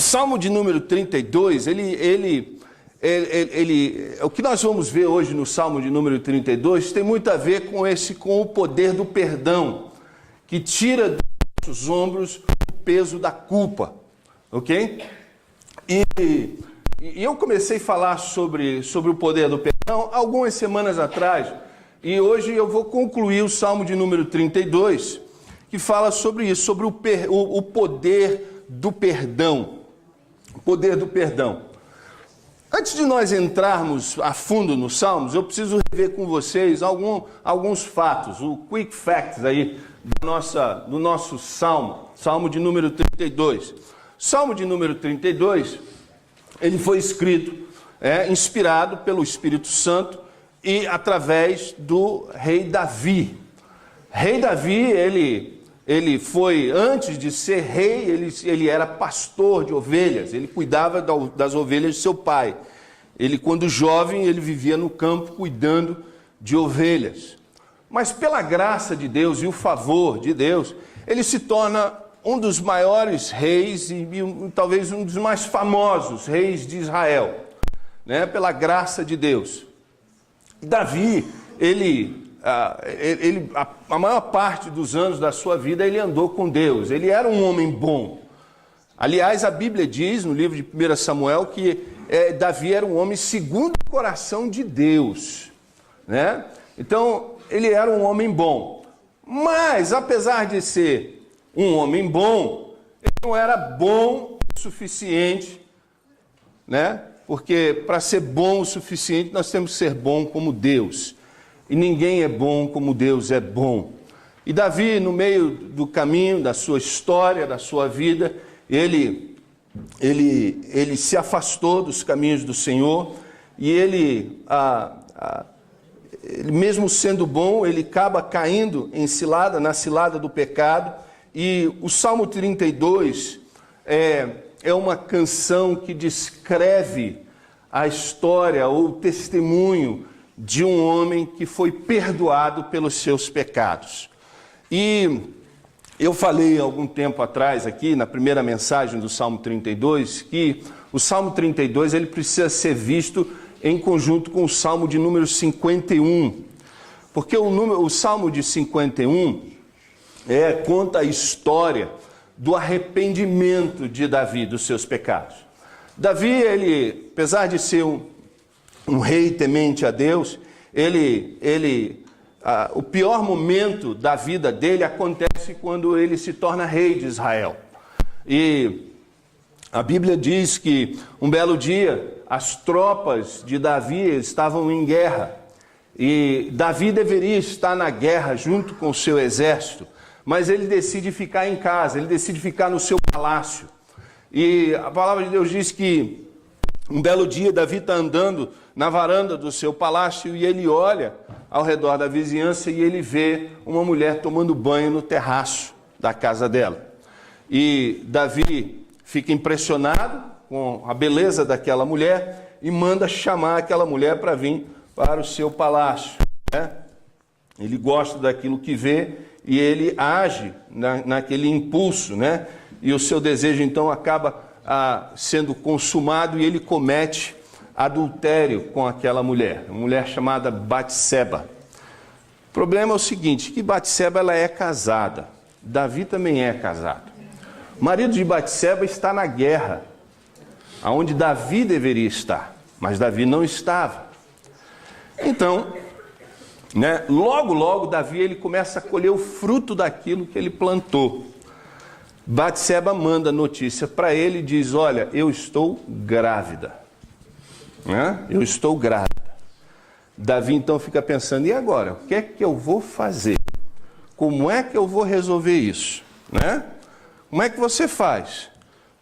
Salmo de número 32, o que nós vamos ver hoje no Salmo de número 32 tem muito a ver com o poder do perdão, que tira dos nossos ombros o peso da culpa, ok? E eu comecei a falar sobre o poder do perdão algumas semanas atrás, e hoje eu vou concluir o Salmo de número 32, que fala sobre isso, sobre o poder do perdão. O poder do perdão. Antes de nós entrarmos a fundo nos Salmos, eu preciso rever com vocês alguns fatos, o quick facts aí do nosso Salmo, Salmo de número 32. Salmo de número 32, ele foi escrito, inspirado pelo Espírito Santo e através do rei Davi. Rei Davi, ele foi, antes de ser rei, ele era pastor de ovelhas, ele cuidava das ovelhas de seu pai. Ele, quando jovem, ele vivia no campo cuidando de ovelhas. Mas pela graça de Deus e o favor de Deus, ele se torna um dos maiores reis e talvez um dos mais famosos reis de Israel, né? Pela graça de Deus. Davi, a maior parte dos anos da sua vida ele andou com Deus, ele era um homem bom. Aliás, a Bíblia diz no livro de 1 Samuel que Davi era um homem segundo o coração de Deus, né? Então, ele era um homem bom. Mas, apesar de ser um homem bom, ele não era bom o suficiente, né? Porque para ser bom o suficiente, nós temos que ser bom como Deus. E ninguém é bom como Deus é bom. E Davi, no meio do caminho, da sua história, da sua vida, ele se afastou dos caminhos do Senhor. E ele mesmo sendo bom, ele acaba caindo na cilada do pecado. E o Salmo 32 é uma canção que descreve a história ou o testemunho de um homem que foi perdoado pelos seus pecados. E eu falei algum tempo atrás aqui, na primeira mensagem do Salmo 32, que o Salmo 32 ele precisa ser visto em conjunto com o Salmo de número 51. Porque o Salmo de 51 conta a história do arrependimento de Davi dos seus pecados. Davi, ele, apesar de ser um rei temente a Deus, o pior momento da vida dele acontece quando ele se torna rei de Israel. E a Bíblia diz que um belo dia as tropas de Davi estavam em guerra. E Davi deveria estar na guerra junto com o seu exército, mas ele decide ficar em casa, ele decide ficar no seu palácio. E a palavra de Deus diz que um belo dia Davi está andando na varanda do seu palácio e ele olha ao redor da vizinhança e ele vê uma mulher tomando banho no terraço da casa dela. E Davi fica impressionado com a beleza daquela mulher e manda chamar aquela mulher para vir para o seu palácio, né? Ele gosta daquilo que vê e ele age naquele impulso, né? E o seu desejo então acaba sendo consumado e ele comete adultério com aquela mulher, uma mulher chamada Batseba. O problema é o seguinte, que Batseba ela é casada, Davi também é casado. O marido de Batseba está na guerra, aonde Davi deveria estar, mas Davi não estava. Então, né, logo Davi ele começa a colher o fruto daquilo que ele plantou. Batseba manda notícia para ele e diz, olha, eu estou grávida. Né? Eu estou grávida. Davi então fica pensando, e agora? O que é que eu vou fazer? Como é que eu vou resolver isso? Né? Como é que você faz?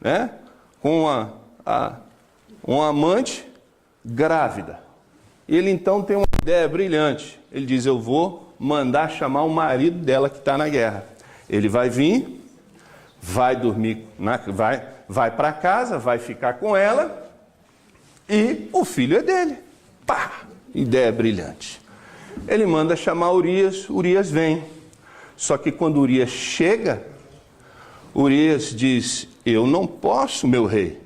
Né? Com uma amante grávida. Ele então tem uma ideia brilhante. Ele diz, eu vou mandar chamar o marido dela que está na guerra. Ele vai vir, vai dormir, vai para casa, vai ficar com ela e o filho é dele. Pá! Ideia brilhante. Ele manda chamar Urias, Urias vem. Só que quando Urias chega, Urias diz: eu não posso, meu rei,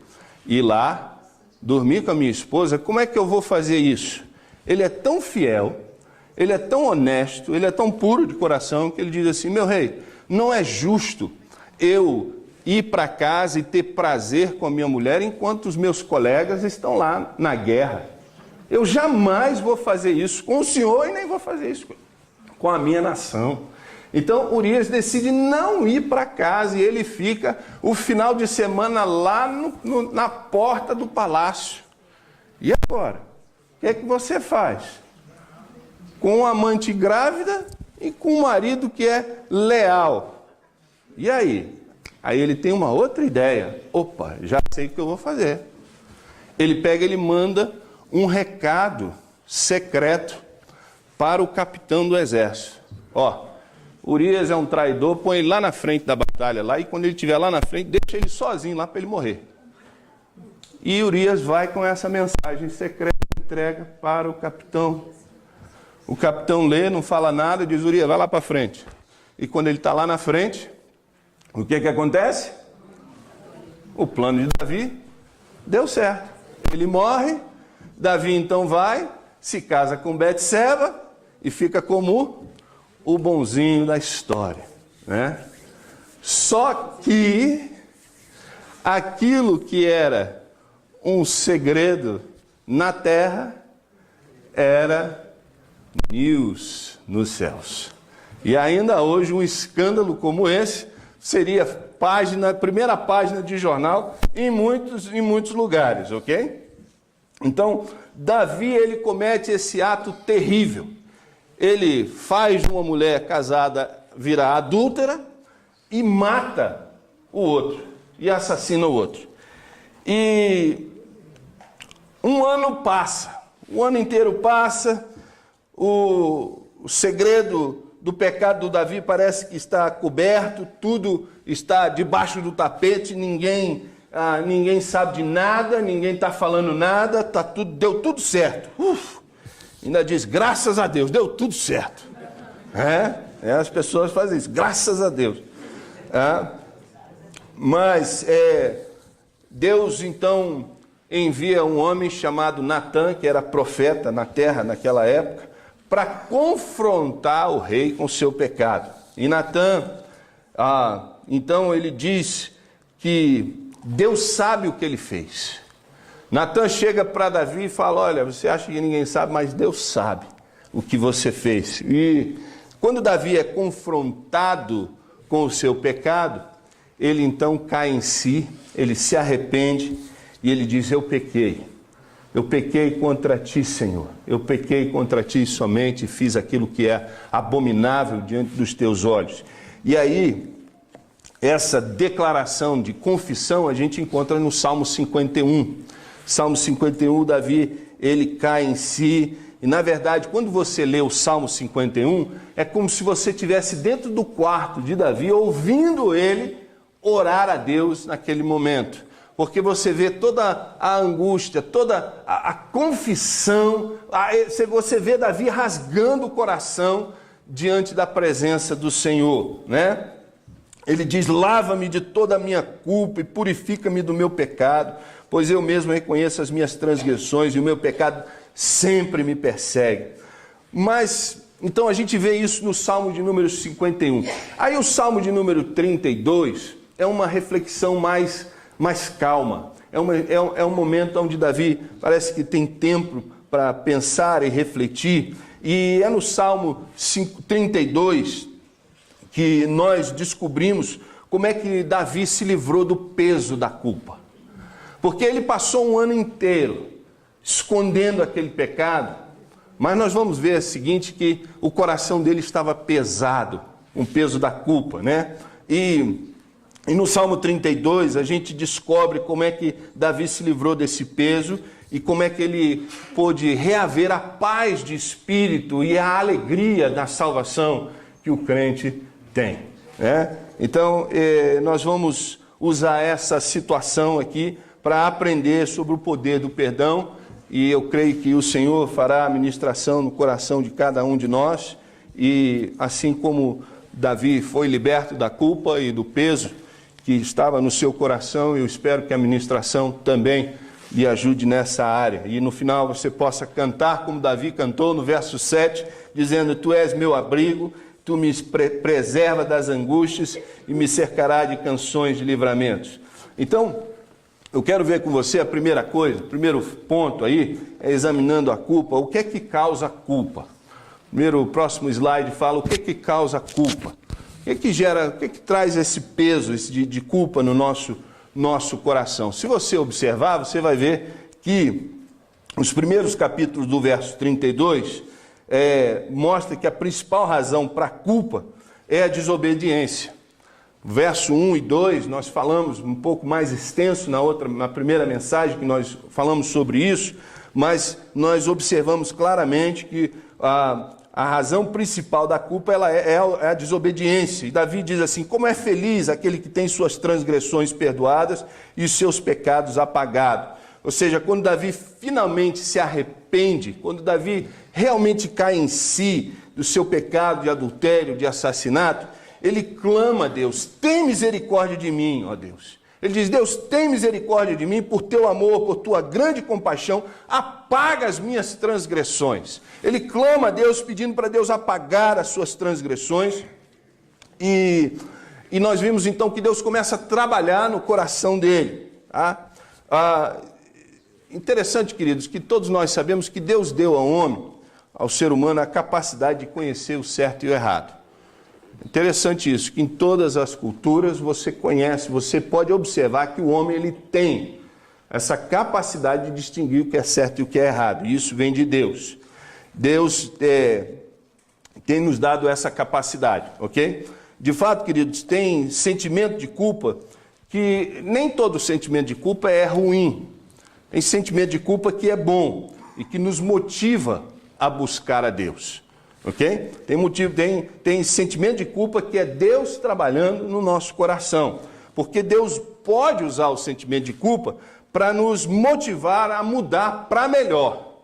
ir lá dormir com a minha esposa. Como é que eu vou fazer isso? Ele é tão fiel, ele é tão honesto, ele é tão puro de coração, que ele diz assim: meu rei, não é justo eu ir para casa e ter prazer com a minha mulher enquanto os meus colegas estão lá na guerra. Eu jamais vou fazer isso com o senhor e nem vou fazer isso com a minha nação. Então Urias decide não ir para casa e ele fica o final de semana lá na porta do palácio. E agora? O que é que você faz? Com uma amante grávida e com um marido que é leal. E aí? Aí ele tem uma outra ideia. Opa, já sei o que eu vou fazer. Ele manda um recado secreto para o capitão do exército. Ó, Urias é um traidor, põe ele lá na frente da batalha, lá, e quando ele estiver lá na frente, deixa ele sozinho lá para ele morrer. E Urias vai com essa mensagem secreta, entrega para o capitão. O capitão lê, não fala nada, diz: Urias, vai lá para frente. E quando ele está lá na frente, o que acontece? O plano de Davi deu certo. Ele morre, Davi então vai, se casa com Betseba e fica como o bonzinho da história, né? Só que aquilo que era um segredo na terra era news nos céus. E ainda hoje um escândalo como esse seria primeira página de jornal em muitos lugares, ok? Então, Davi, ele comete esse ato terrível. Ele faz uma mulher casada virar adúltera e mata o outro, e assassina o outro. E um ano passa, o ano inteiro passa, o segredo do pecado do Davi parece que está coberto, tudo está debaixo do tapete, ninguém sabe de nada, ninguém está falando nada, deu tudo certo. Ainda diz: graças a Deus, deu tudo certo. As pessoas fazem isso, graças a Deus. Mas Deus então envia um homem chamado Natã, que era profeta na terra naquela época, para confrontar o rei com o seu pecado. E Natã, então ele diz que Deus sabe o que ele fez. Natã chega para Davi e fala: olha, você acha que ninguém sabe, mas Deus sabe o que você fez. E quando Davi é confrontado com o seu pecado, ele então cai em si, ele se arrepende e ele diz: eu pequei contra ti, Senhor, eu pequei contra ti somente, fiz aquilo que é abominável diante dos teus olhos. E aí, essa declaração de confissão a gente encontra no Salmo 51. Salmo 51, Davi, ele cai em si, e na verdade, quando você lê o Salmo 51, é como se você estivesse dentro do quarto de Davi, ouvindo ele orar a Deus naquele momento. Porque você vê toda a angústia, toda a confissão, você vê Davi rasgando o coração diante da presença do Senhor, né? Ele diz: lava-me de toda a minha culpa e purifica-me do meu pecado, pois eu mesmo reconheço as minhas transgressões e o meu pecado sempre me persegue. Mas, então a gente vê isso no Salmo de número 51. Aí o Salmo de número 32 é uma reflexão mais calma. É um momento onde Davi parece que tem tempo para pensar e refletir. E é no Salmo 32 que nós descobrimos como é que Davi se livrou do peso da culpa. Porque ele passou um ano inteiro escondendo aquele pecado, mas nós vamos ver o seguinte, que o coração dele estava pesado, um peso da culpa, né? E no Salmo 32 a gente descobre como é que Davi se livrou desse peso e como é que ele pôde reaver a paz de espírito e a alegria da salvação que o crente tem, né? Então, nós vamos usar essa situação aqui para aprender sobre o poder do perdão, e eu creio que o Senhor fará a ministração no coração de cada um de nós, e assim como Davi foi liberto da culpa e do peso, que estava no seu coração, e eu espero que a ministração também lhe ajude nessa área. E no final você possa cantar como Davi cantou no verso 7, dizendo: Tu és meu abrigo, Tu me preserva das angústias e me cercará de canções de livramentos. Então, eu quero ver com você a primeira coisa, o primeiro ponto aí, é examinando a culpa. O que é que causa a culpa? Primeiro, o próximo slide fala o que é que causa a culpa. O que traz esse peso de culpa no nosso coração? Se você observar, você vai ver que os primeiros capítulos do verso 32 mostra que a principal razão para a culpa é a desobediência. Verso 1 e 2, nós falamos um pouco mais extenso na primeira mensagem que nós falamos sobre isso, mas nós observamos claramente que a razão principal da culpa é a desobediência. E Davi diz assim: como é feliz aquele que tem suas transgressões perdoadas e os seus pecados apagados. Ou seja, quando Davi finalmente se arrepende, quando Davi realmente cai em si do seu pecado de adultério, de assassinato, ele clama a Deus: tem misericórdia de mim, ó Deus. Ele diz: Deus, tem misericórdia de mim, por teu amor, por tua grande compaixão, apaga as minhas transgressões. Ele clama a Deus, pedindo para Deus apagar as suas transgressões. E nós vimos então que Deus começa a trabalhar no coração dele. Tá? Interessante, queridos, que todos nós sabemos que Deus deu ao homem, ao ser humano, a capacidade de conhecer o certo e o errado. Interessante isso, que em todas as culturas você conhece, você pode observar que o homem ele tem essa capacidade de distinguir o que é certo e o que é errado. E isso vem de Deus. Deus tem nos dado essa capacidade, ok? De fato, queridos, tem sentimento de culpa, que nem todo sentimento de culpa é ruim. Tem sentimento de culpa que é bom e que nos motiva a buscar a Deus. Ok? Tem sentimento de culpa que é Deus trabalhando no nosso coração. Porque Deus pode usar o sentimento de culpa para nos motivar a mudar para melhor.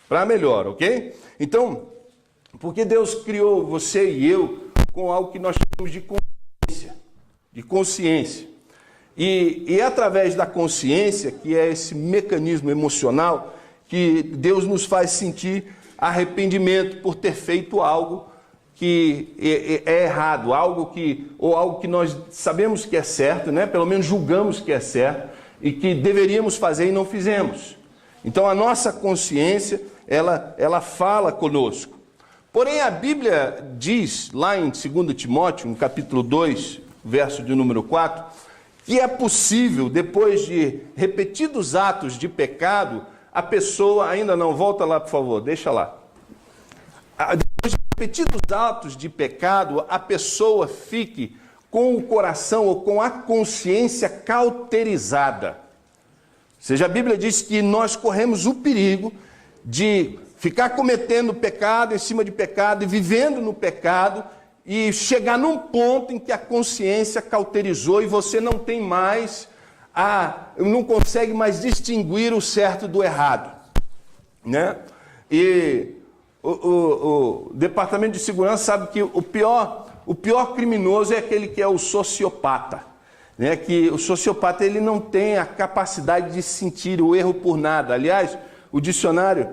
Para melhor, ok? Então, porque Deus criou você e eu com algo que nós chamamos de consciência. De consciência. E é através da consciência, que é esse mecanismo emocional, que Deus nos faz sentir arrependimento por ter feito algo que é errado, algo que nós sabemos que é certo, né? Pelo menos julgamos que é certo, e que deveríamos fazer e não fizemos. Então a nossa consciência, ela fala conosco. Porém a Bíblia diz, lá em 2 Timóteo, no capítulo 2, verso de número 4, que é possível, depois de repetidos atos de pecado, a pessoa, ainda não, volta lá por favor, deixa lá. Depois de repetidos atos de pecado, a pessoa fique com o coração ou com a consciência cauterizada. Ou seja, a Bíblia diz que nós corremos o perigo de ficar cometendo pecado em cima de pecado e vivendo no pecado e chegar num ponto em que a consciência cauterizou e você não tem mais não consegue mais distinguir o certo do errado, né? E o Departamento de Segurança sabe que o pior criminoso é aquele que é o sociopata, né? Que o sociopata ele não tem a capacidade de sentir o erro por nada. Aliás, o dicionário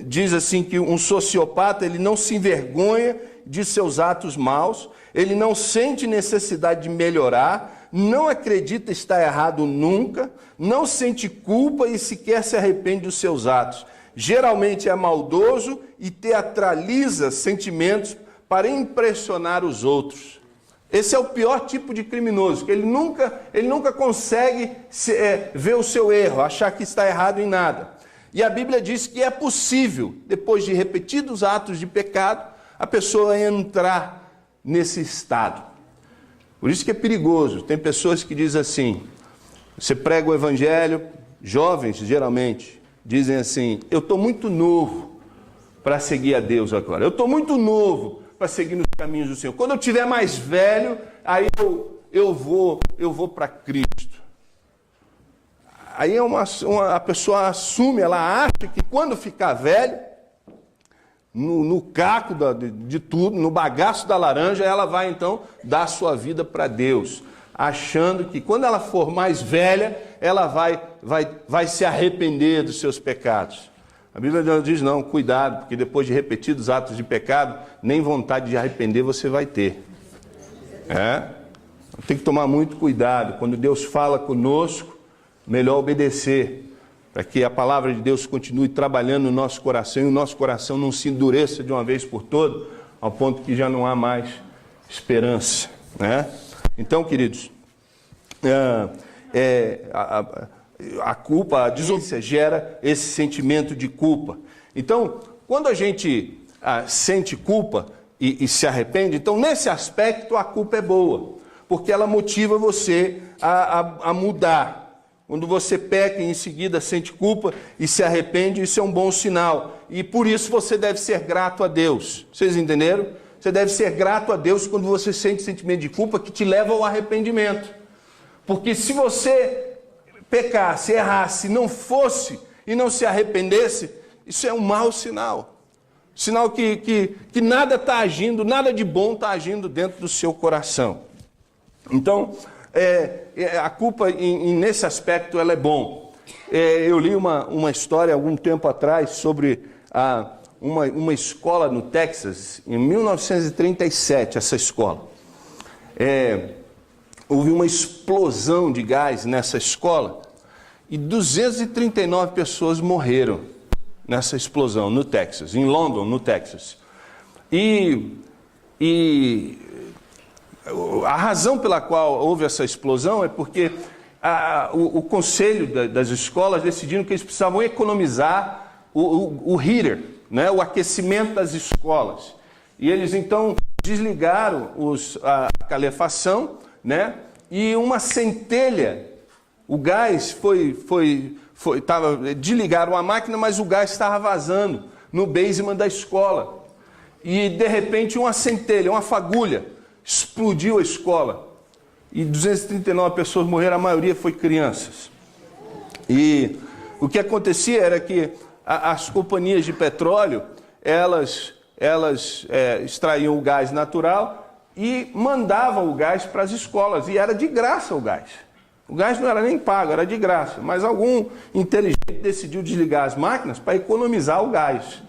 diz assim que um sociopata ele não se envergonha de seus atos maus, ele não sente necessidade de melhorar, não acredita estar errado nunca, não sente culpa e sequer se arrepende dos seus atos. Geralmente é maldoso e teatraliza sentimentos para impressionar os outros. Esse é o pior tipo de criminoso, que ele nunca consegue ver o seu erro, achar que está errado em nada. E a Bíblia diz que é possível, depois de repetidos atos de pecado, a pessoa entrar nesse estado. Por isso que é perigoso. Tem pessoas que dizem assim, você prega o evangelho, jovens geralmente, dizem assim, eu estou muito novo para seguir a Deus agora. Eu estou muito novo para seguir nos caminhos do Senhor. Quando eu tiver mais velho, aí eu vou para Cristo. Aí a pessoa assume, ela acha que quando ficar velho, no caco de tudo, no bagaço da laranja, ela vai então dar a sua vida para Deus. achando que quando ela for mais velha, ela vai se arrepender dos seus pecados. A Bíblia diz, não, cuidado, porque depois de repetidos atos de pecado, nem vontade de arrepender você vai ter. Tem que tomar muito cuidado. Quando Deus fala conosco, melhor obedecer, para que a palavra de Deus continue trabalhando no nosso coração e o nosso coração não se endureça de uma vez por todas, ao ponto que já não há mais esperança. Então, queridos, a culpa, a desobediência gera esse sentimento de culpa. Então, quando a gente sente culpa e se arrepende, então nesse aspecto a culpa é boa, porque ela motiva você a mudar. Quando você peca e em seguida sente culpa e se arrepende, isso é um bom sinal. E por isso você deve ser grato a Deus. Vocês entenderam? Você deve ser grato a Deus quando você sente sentimento de culpa que te leva ao arrependimento. Porque se você pecasse, errasse, não fosse e não se arrependesse, isso é um mau sinal. Sinal que nada está agindo, nada de bom está agindo dentro do seu coração. Então, a culpa, nesse aspecto, ela é bom. Eu li uma história algum tempo atrás sobre uma escola no Texas, em 1937, essa escola. Houve uma explosão de gás nessa escola e 239 pessoas morreram nessa explosão no Texas, em London, no Texas. E a razão pela qual houve essa explosão é porque o conselho das escolas decidiram que eles precisavam economizar o heater, o aquecimento das escolas. E eles então desligaram a calefação, e uma centelha, o gás desligaram a máquina, mas o gás estava vazando no basement da escola. E de repente uma centelha, uma fagulha, explodiu a escola. E 239 pessoas morreram, a maioria foi crianças. E o que acontecia era que as companhias de petróleo, elas extraíam o gás natural e mandavam o gás para as escolas, e era de graça o gás. O gás não era nem pago, era de graça, mas algum inteligente decidiu desligar as máquinas para economizar o gás.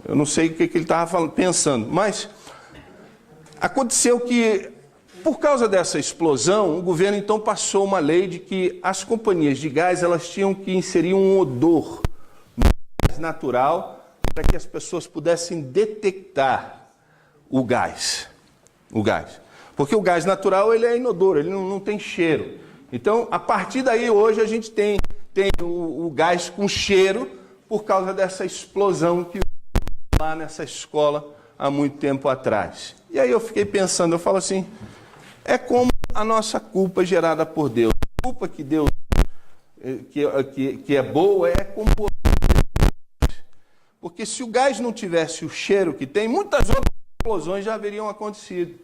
Eu não sei o que ele estava pensando, mas aconteceu que, por causa dessa explosão, o governo então passou uma lei de que as companhias de gás elas tinham que inserir um odor natural para que as pessoas pudessem detectar o gás. Porque o gás natural ele é inodoro, ele não tem cheiro. Então, a partir daí, hoje a gente tem o gás com cheiro por causa dessa explosão que lá nessa escola há muito tempo atrás. E aí eu fiquei pensando, eu falo assim, é como a nossa culpa gerada por Deus. A culpa que Deus, que é boa, é como porque se o gás não tivesse o cheiro que tem, muitas outras explosões já haveriam acontecido.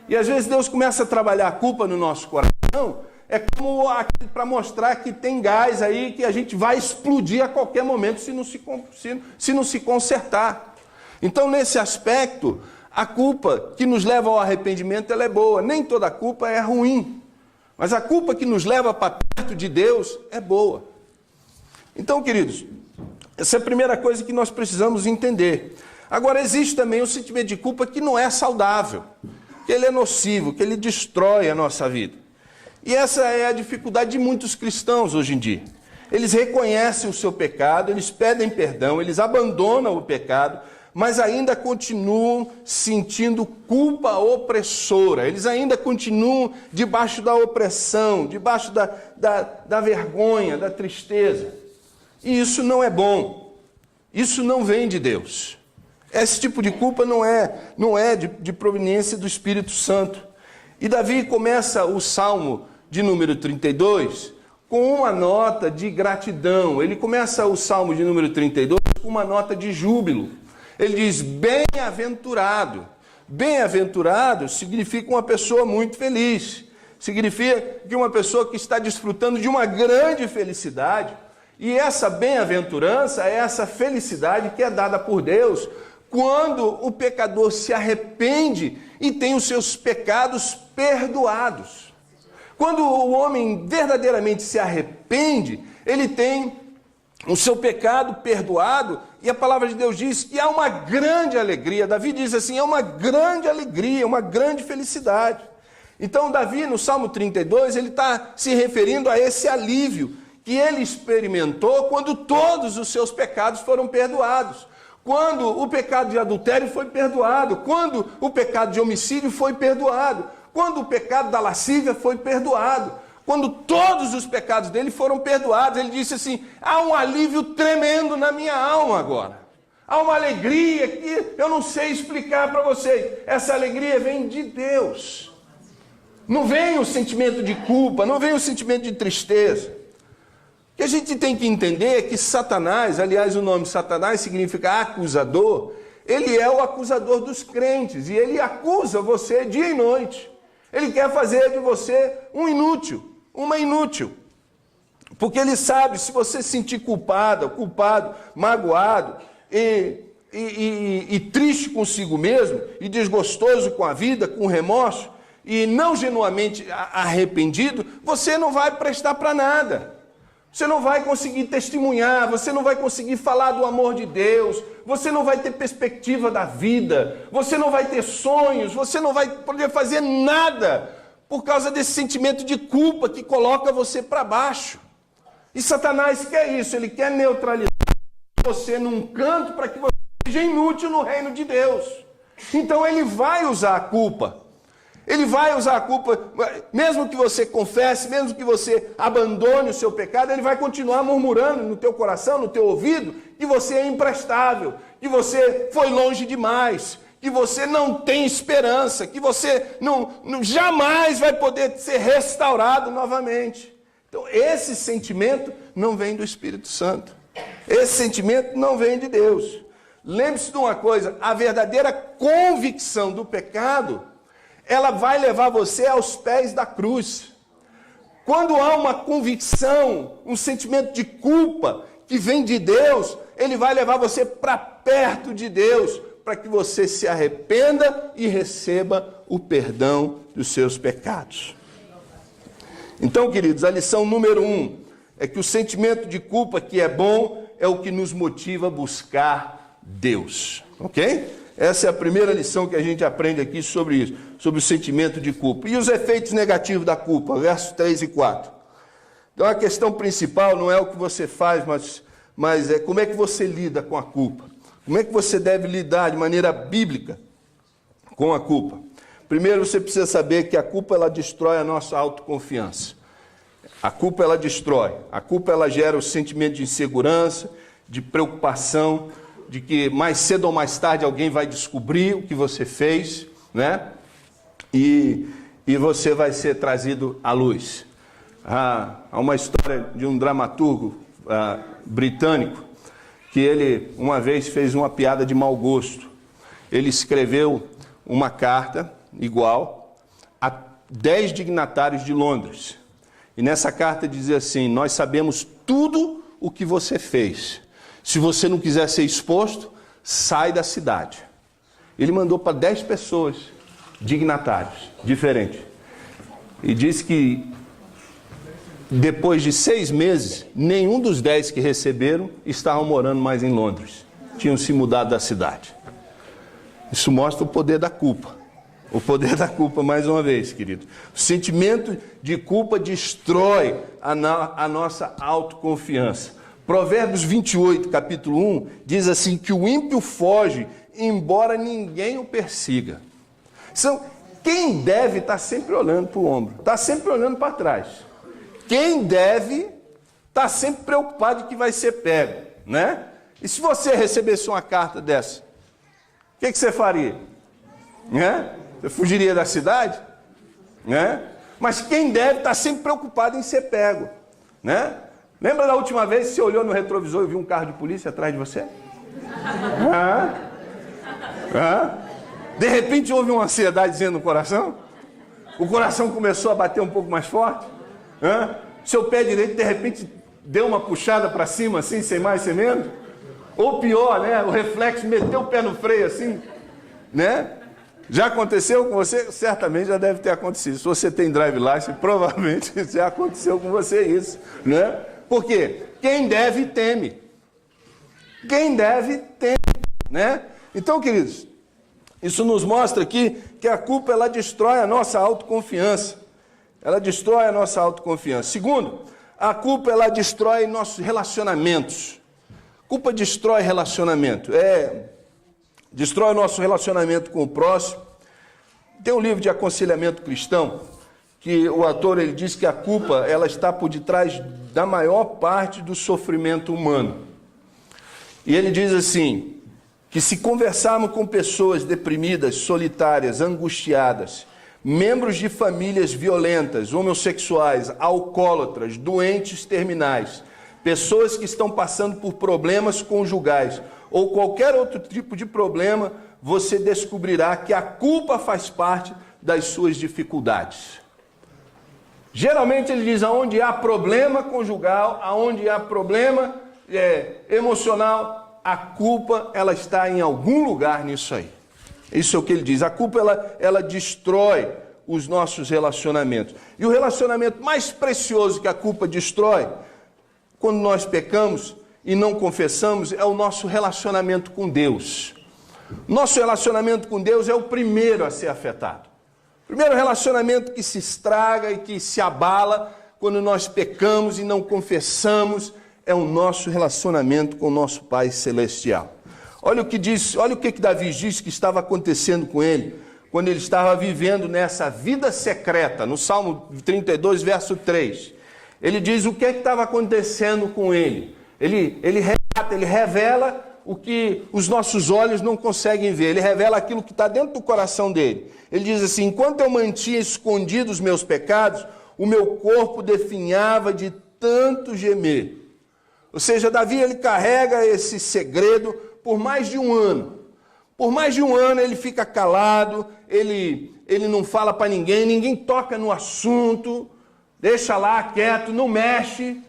E às vezes Deus começa a trabalhar a culpa no nosso coração, é como para mostrar que tem gás aí que a gente vai explodir a qualquer momento se não se consertar. Então, nesse aspecto, a culpa que nos leva ao arrependimento ela é boa. Nem toda culpa é ruim, mas a culpa que nos leva para perto de Deus é boa. Então, queridos, essa é a primeira coisa que nós precisamos entender. Agora, existe também o sentimento de culpa que não é saudável, que ele é nocivo, que ele destrói a nossa vida. E essa é a dificuldade de muitos cristãos hoje em dia. Eles reconhecem o seu pecado, eles pedem perdão, eles abandonam o pecado, mas ainda continuam sentindo culpa opressora. Eles ainda continuam debaixo da opressão, debaixo da vergonha, da tristeza. E isso não é bom. Isso não vem de Deus. Esse tipo de culpa não é de proveniência do Espírito Santo. E Davi começa o Salmo de número 32 com uma nota de gratidão. Ele começa o Salmo de número 32 com uma nota de júbilo. Ele diz, bem-aventurado. Bem-aventurado significa uma pessoa muito feliz. Significa que uma pessoa que está desfrutando de uma grande felicidade. E essa bem-aventurança é essa felicidade que é dada por Deus quando o pecador se arrepende e tem os seus pecados perdoados. Quando o homem verdadeiramente se arrepende, ele tem o seu pecado perdoado, e a palavra de Deus diz que há uma grande alegria. Davi diz assim, é uma grande alegria, uma grande felicidade. Então Davi, no Salmo 32, ele está se referindo a esse alívio que ele experimentou quando todos os seus pecados foram perdoados. Quando o pecado de adultério foi perdoado, quando o pecado de homicídio foi perdoado, quando o pecado da lascívia foi perdoado, quando todos os pecados dele foram perdoados, ele disse assim, há um alívio tremendo na minha alma agora. Há uma alegria que eu não sei explicar para vocês. Essa alegria vem de Deus. Não vem o sentimento de culpa, não vem o sentimento de tristeza. O que a gente tem que entender é que Satanás, aliás, o nome Satanás significa acusador, ele é o acusador dos crentes, e ele acusa você dia e noite. Ele quer fazer de você um inútil, uma inútil. Porque ele sabe, se você se sentir culpado, magoado e triste consigo mesmo, e desgostoso com a vida, com remorso, e não genuinamente arrependido, você não vai prestar para nada. Você não vai conseguir testemunhar, você não vai conseguir falar do amor de Deus, você não vai ter perspectiva da vida, você não vai ter sonhos, você não vai poder fazer nada por causa desse sentimento de culpa que coloca você para baixo. E Satanás quer isso, ele quer neutralizar você num canto para que você seja inútil no reino de Deus. Então ele vai usar a culpa. Ele vai usar a culpa, mesmo que você confesse, mesmo que você abandone o seu pecado, ele vai continuar murmurando no teu coração, no teu ouvido, que você é imprestável, que você foi longe demais, que você não tem esperança, que você jamais vai poder ser restaurado novamente. Então, esse sentimento não vem do Espírito Santo. Esse sentimento não vem de Deus. Lembre-se de uma coisa, a verdadeira convicção do pecado, ela vai levar você aos pés da cruz. Quando há uma convicção, um sentimento de culpa que vem de Deus, ele vai levar você para perto de Deus, para que você se arrependa e receba o perdão dos seus pecados. Então, queridos, a lição número 1 é que o sentimento de culpa que é bom é o que nos motiva a buscar Deus. Ok? Essa é a primeira lição que a gente aprende aqui sobre isso, sobre o sentimento de culpa. E os efeitos negativos da culpa, versos 3 e 4. Então a questão principal não é o que você faz, mas é como é que você lida com a culpa. Como é que você deve lidar de maneira bíblica com a culpa. Primeiro você precisa saber que a culpa ela destrói a nossa autoconfiança. A culpa ela destrói. A culpa ela gera o sentimento de insegurança, de preocupação, de que mais cedo ou mais tarde alguém vai descobrir o que você fez, né? E você vai ser trazido à luz. Há uma história de um dramaturgo britânico que ele uma vez fez uma piada de mau gosto. Ele escreveu uma carta igual a 10 dignatários de Londres. E nessa carta dizia assim: nós sabemos tudo o que você fez. Se você não quiser ser exposto, sai da cidade. Ele mandou para 10 pessoas, dignatários, diferentes. E disse que depois de 6 meses, nenhum dos 10 que receberam estavam morando mais em Londres. Tinham se mudado da cidade. Isso mostra o poder da culpa. O poder da culpa, mais uma vez, querido. O sentimento de culpa destrói a nossa autoconfiança. Provérbios 28, capítulo 1, diz assim, que o ímpio foge, embora ninguém o persiga. Então, quem deve estar sempre olhando para o ombro, está sempre olhando para trás. Quem deve estar sempre preocupado de que vai ser pego, né? E se você recebesse uma carta dessa, o que você faria? Né? Você fugiria da cidade? Né? Mas quem deve estar sempre preocupado em ser pego, né? Lembra da última vez que você olhou no retrovisor e viu um carro de polícia atrás de você? De repente houve uma ansiedadezinha no coração? O coração começou a bater um pouco mais forte? Seu pé direito de repente deu uma puxada para cima assim, sem mais, sem menos? Ou pior, né? O reflexo meteu o pé no freio assim, né? Já aconteceu com você? Certamente já deve ter acontecido. Se você tem drive license, provavelmente já aconteceu com você isso, né? Por quê? Quem deve, teme. Quem deve, teme, né? Então, queridos, isso nos mostra aqui que a culpa, ela destrói a nossa autoconfiança. Ela destrói a nossa autoconfiança. Segundo, a culpa, ela destrói nossos relacionamentos. Culpa destrói relacionamento. Destrói o nosso relacionamento com o próximo. Tem um livro de aconselhamento cristão que o autor ele diz que a culpa ela está por detrás da maior parte do sofrimento humano. E ele diz assim, que se conversarmos com pessoas deprimidas, solitárias, angustiadas, membros de famílias violentas, homossexuais, alcoólatras, doentes terminais, pessoas que estão passando por problemas conjugais ou qualquer outro tipo de problema, você descobrirá que a culpa faz parte das suas dificuldades. Geralmente ele diz, aonde há problema conjugal, aonde há problema emocional, a culpa ela está em algum lugar nisso aí. Isso é o que ele diz. A culpa ela destrói os nossos relacionamentos. E o relacionamento mais precioso que a culpa destrói, quando nós pecamos e não confessamos, é o nosso relacionamento com Deus. Nosso relacionamento com Deus é o primeiro a ser afetado. O primeiro relacionamento que se estraga e que se abala quando nós pecamos e não confessamos é o nosso relacionamento com o nosso Pai Celestial. Olha o que Davi diz que estava acontecendo com ele, quando ele estava vivendo nessa vida secreta, no Salmo 32, verso 3. Ele diz o que estava acontecendo com ele. Ele relata, ele revela o que os nossos olhos não conseguem ver. Ele revela aquilo que está dentro do coração dele. Ele diz assim, enquanto eu mantinha escondidos os meus pecados, o meu corpo definhava de tanto gemer. Ou seja, Davi ele carrega esse segredo por mais de um ano. Por mais de um ano ele fica calado, ele não fala para ninguém, ninguém toca no assunto, deixa lá quieto, não mexe,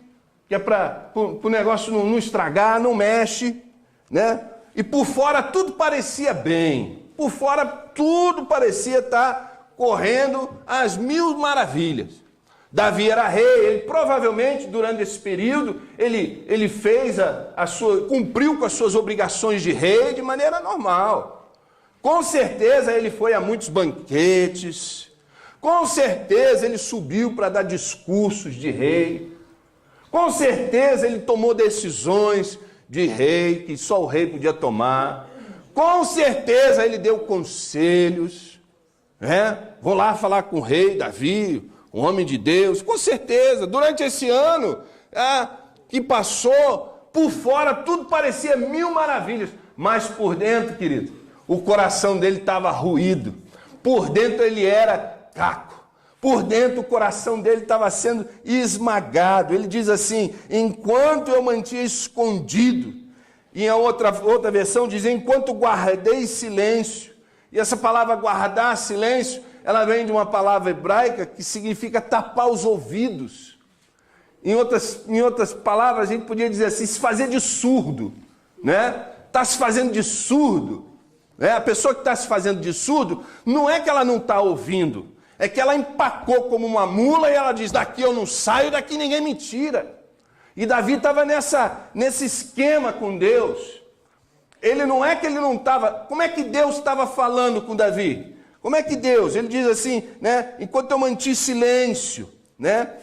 que é para o negócio não estragar, não mexe, né? E por fora tudo parecia bem, por fora tudo parecia estar correndo às mil maravilhas. Davi era rei, ele provavelmente durante esse período, ele fez cumpriu com as suas obrigações de rei de maneira normal. Com certeza ele foi a muitos banquetes, com certeza ele subiu para dar discursos de rei, com certeza ele tomou decisões de rei, que só o rei podia tomar, com certeza ele deu conselhos, né? Vou lá falar com o rei Davi, um homem de Deus, com certeza, durante esse ano que passou, por fora tudo parecia mil maravilhas, mas por dentro, querido, o coração dele estava ruído, por dentro ele era caco, por dentro o coração dele estava sendo esmagado. Ele diz assim, enquanto eu mantinha escondido, e a outra versão diz, enquanto guardei silêncio, e essa palavra guardar silêncio, ela vem de uma palavra hebraica que significa tapar os ouvidos. Em outras palavras, a gente podia dizer assim, se fazer de surdo, né? Está se fazendo de surdo. Né? A pessoa que está se fazendo de surdo, não é que ela não está ouvindo, é que ela empacou como uma mula e ela diz, daqui eu não saio, daqui ninguém me tira. E Davi estava nesse esquema com Deus. Ele não é que ele não estava... Como é que Deus estava falando com Davi? Como é que Deus? Ele diz assim, né? Enquanto eu mantive silêncio, né?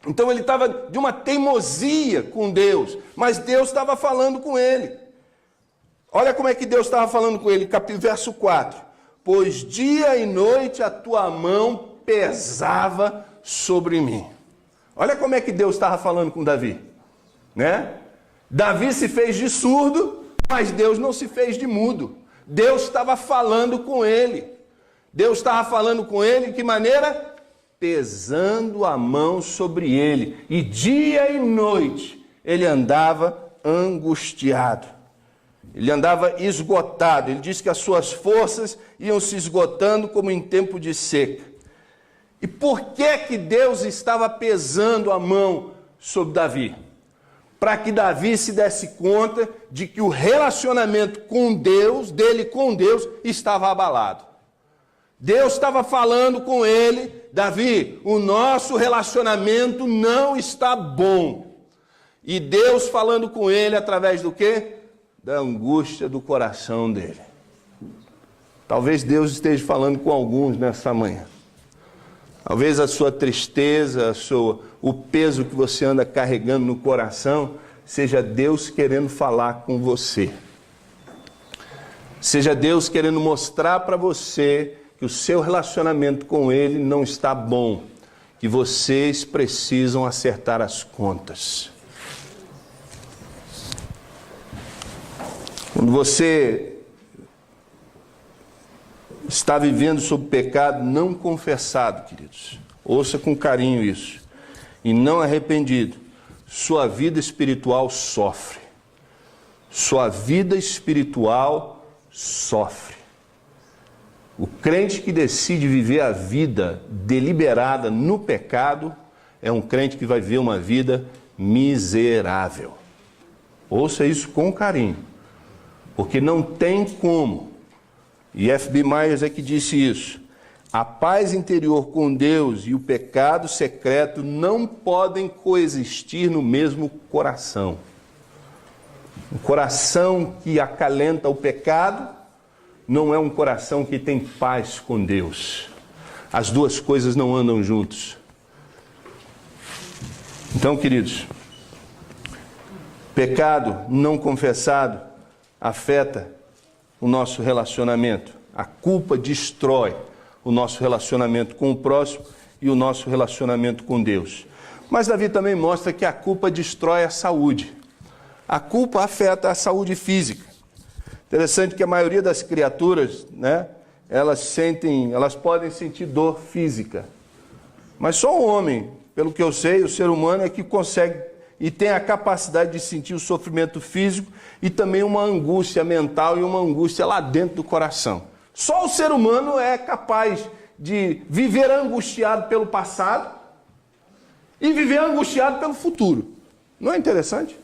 Então ele estava de uma teimosia com Deus, mas Deus estava falando com ele. Olha como é que Deus estava falando com ele, verso 4. Pois dia e noite a tua mão pesava sobre mim. Olha como é que Deus estava falando com Davi, né? Davi se fez de surdo, mas Deus não se fez de mudo. Deus estava falando com ele. Deus estava falando com ele de que maneira? Pesando a mão sobre ele. E dia e noite ele andava angustiado. Ele andava esgotado. Ele diz que as suas forças iam se esgotando como em tempo de seca. E por que Deus estava pesando a mão sobre Davi? Para que Davi se desse conta de que o relacionamento com Deus, dele com Deus, estava abalado. Deus estava falando com ele: Davi, o nosso relacionamento não está bom. E Deus falando com ele através do quê? Da angústia do coração dele. Talvez Deus esteja falando com alguns nessa manhã. Talvez a sua tristeza, o peso que você anda carregando no coração, seja Deus querendo falar com você. Seja Deus querendo mostrar para você que o seu relacionamento com Ele não está bom, que vocês precisam acertar as contas. Quando você está vivendo sob pecado não confessado, queridos, ouça com carinho isso, e não arrependido, sua vida espiritual sofre. Sua vida espiritual sofre. O crente que decide viver a vida deliberada no pecado é um crente que vai viver uma vida miserável. Ouça isso com carinho, porque não tem como. E F.B. Myers é que disse isso. A paz interior com Deus e o pecado secreto não podem coexistir no mesmo coração. Um coração que acalenta o pecado não é um coração que tem paz com Deus. As duas coisas não andam juntos. Então, queridos, pecado não confessado afeta o nosso relacionamento. A culpa destrói o nosso relacionamento com o próximo e o nosso relacionamento com Deus. Mas Davi também mostra que a culpa destrói a saúde. A culpa afeta a saúde física. Interessante que a maioria das criaturas, elas podem sentir dor física. Mas só o homem, pelo que eu sei, o ser humano é que consegue e tem a capacidade de sentir o sofrimento físico e também uma angústia mental e uma angústia lá dentro do coração. Só o ser humano é capaz de viver angustiado pelo passado e viver angustiado pelo futuro. Não é interessante?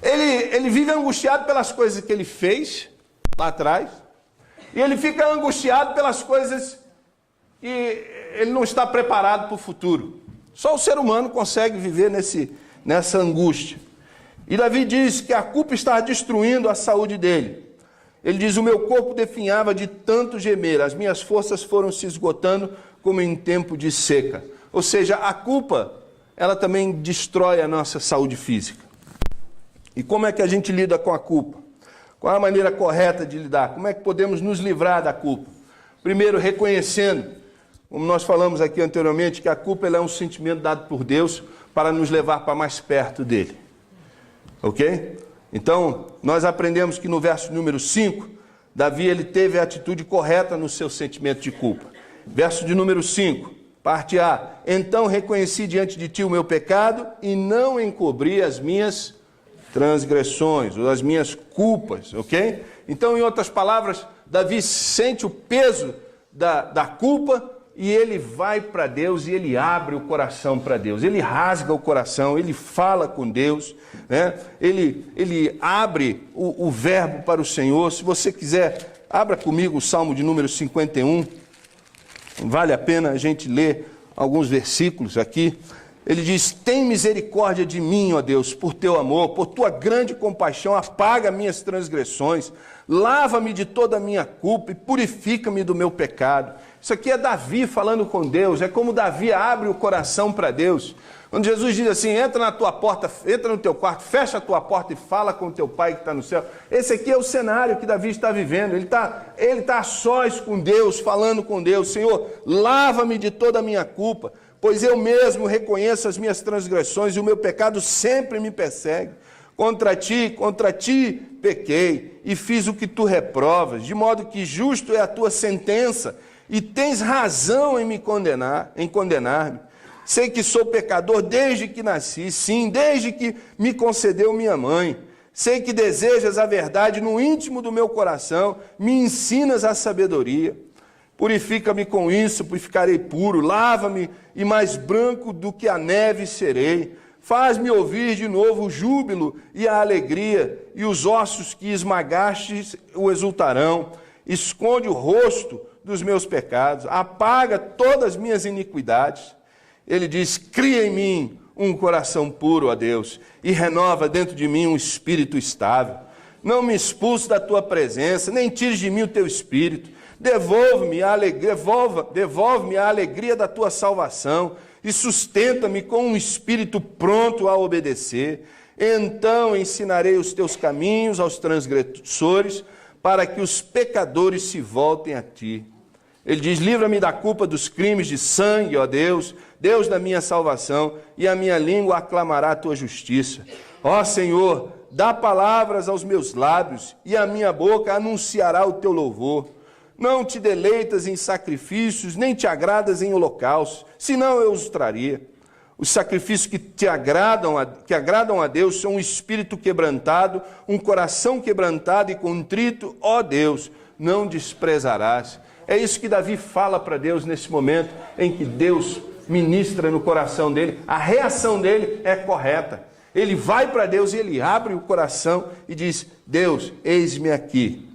Ele vive angustiado pelas coisas que ele fez lá atrás e ele fica angustiado pelas coisas que ele não está preparado para o futuro. Só o ser humano consegue viver nessa angústia. E Davi diz que a culpa está destruindo a saúde dele. Ele diz: o meu corpo definhava de tanto gemer, as minhas forças foram se esgotando como em tempo de seca. Ou seja, a culpa, ela também destrói a nossa saúde física. E como é que a gente lida com a culpa? Qual é a maneira correta de lidar? Como é que podemos nos livrar da culpa? Primeiro, reconhecendo, como nós falamos aqui anteriormente, que a culpa ela é um sentimento dado por Deus para nos levar para mais perto dele. Ok? Então, nós aprendemos que no verso número 5, Davi ele teve a atitude correta no seu sentimento de culpa. Verso de número 5, parte A. Então reconheci diante de ti o meu pecado e não encobri as minhas transgressões, ou as minhas culpas, ok? Então, em outras palavras, Davi sente o peso da culpa e ele vai para Deus e ele abre o coração para Deus. Ele rasga o coração, ele fala com Deus, ele abre o verbo para o Senhor. Se você quiser, abra comigo o Salmo de número 51. Vale a pena a gente ler alguns versículos aqui. Ele diz: tem misericórdia de mim, ó Deus, por teu amor, por tua grande compaixão, apaga minhas transgressões, lava-me de toda a minha culpa e purifica-me do meu pecado. Isso aqui é Davi falando com Deus, é como Davi abre o coração para Deus. Quando Jesus diz assim: entra na tua porta, entra no teu quarto, fecha a tua porta e fala com o teu pai que está no céu. Esse aqui é o cenário que Davi está vivendo. Ele está a sós com Deus, falando com Deus: Senhor, lava-me de toda a minha culpa, pois eu mesmo reconheço as minhas transgressões e o meu pecado sempre me persegue. Contra ti pequei e fiz o que tu reprovas, de modo que justo é a tua sentença e tens razão em condenar-me. Sei que sou pecador desde que nasci, sim, desde que me concedeu minha mãe. Sei que desejas a verdade no íntimo do meu coração, me ensinas a sabedoria. Purifica-me com isso, e ficarei puro. Lava-me e mais branco do que a neve serei. Faz-me ouvir de novo o júbilo e a alegria, e os ossos que esmagastes o exultarão. Esconde o rosto dos meus pecados, apaga todas as minhas iniquidades. Ele diz, cria em mim um coração puro, ó Deus, e renova dentro de mim um espírito estável. Não me expulse da tua presença, nem tires de mim o teu espírito. Devolve-me a alegria da tua salvação e sustenta-me com um espírito pronto a obedecer. Então ensinarei os teus caminhos aos transgressores, para que os pecadores se voltem a ti. Ele diz, livra-me da culpa dos crimes de sangue, ó Deus, Deus da minha salvação, e a minha língua aclamará a tua justiça. Ó Senhor, dá palavras aos meus lábios, e a minha boca anunciará o teu louvor. Não te deleitas em sacrifícios, nem te agradas em holocaustos, senão eu os traria. Os sacrifícios que agradam a Deus são um espírito quebrantado, um coração quebrantado e contrito, ó Deus, não desprezarás. É isso que Davi fala para Deus nesse momento em que Deus ministra no coração dele. A reação dele é correta. Ele vai para Deus e ele abre o coração e diz, Deus, eis-me aqui.